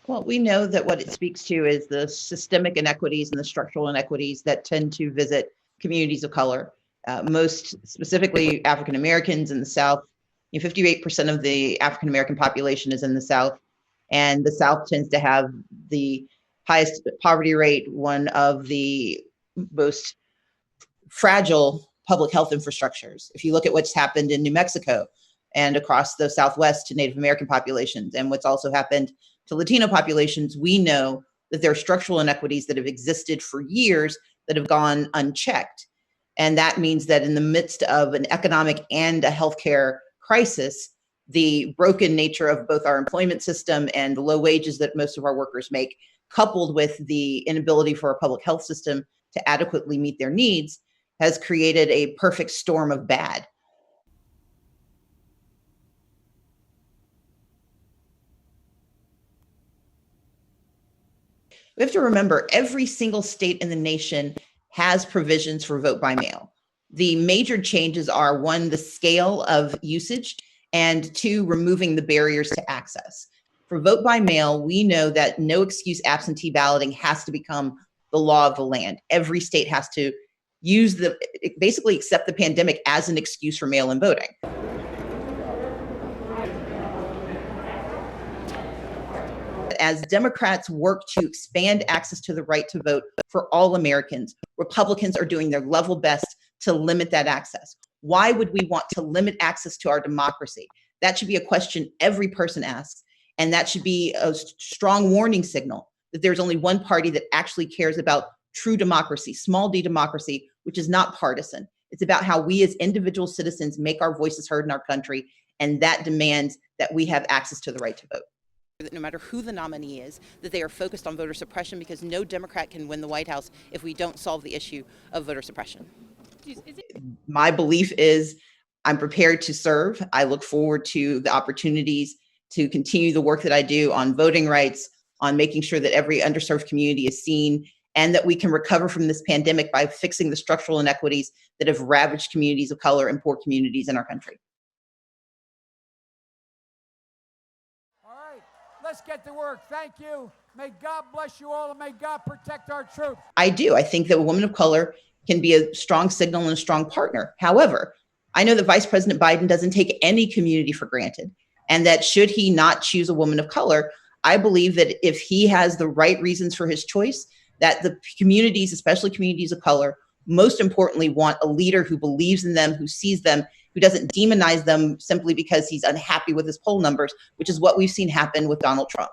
Well, we know that what it speaks to is the systemic inequities and the structural inequities that tend to visit communities of color, most specifically African Americans in the South. 58% of the African American population is in the South, and the South tends to have the highest poverty rate, one of the most fragile public health infrastructures. If you look at what's happened in New Mexico and across the Southwest to Native American populations, and what's also happened to Latino populations, we know that there are structural inequities that have existed for years that have gone unchecked. And that means that in the midst of an economic and a healthcare crisis, the broken nature of both our employment system and the low wages that most of our workers make, coupled with the inability for our public health system to adequately meet their needs, has created a perfect storm of bad. We have to remember every single state in the nation has provisions for vote by mail. The major changes are one, the scale of usage, and two, removing the barriers to access. For vote by mail, we know that no excuse absentee balloting has to become the law of the land. Every state has to basically accept the pandemic as an excuse for mail-in voting. As Democrats work to expand access to the right to vote for all Americans, Republicans are doing their level best to limit that access. Why would we want to limit access to our democracy? That should be a question every person asks. And that should be a strong warning signal that there's only one party that actually cares about true democracy, small d democracy, which is not partisan. It's about how we as individual citizens make our voices heard in our country. And that demands that we have access to the right to vote. That no matter who the nominee is, that they are focused on voter suppression, because no Democrat can win the White House if we don't solve the issue of voter suppression. My belief is I'm prepared to serve. I look forward to the opportunities to continue the work that I do on voting rights, on making sure that every underserved community is seen, and that we can recover from this pandemic by fixing the structural inequities that have ravaged communities of color and poor communities in our country. Let's get to work. Thank you. May God bless you all, and may God protect our troops. I do. I think that a woman of color can be a strong signal and a strong partner. However, I know that Vice President Biden doesn't take any community for granted, and that should he not choose a woman of color, I believe that if he has the right reasons for his choice, that the communities, especially communities of color, most importantly, want a leader who believes in them, who sees them, who doesn't demonize them simply because he's unhappy with his poll numbers, which is what we've seen happen with Donald Trump.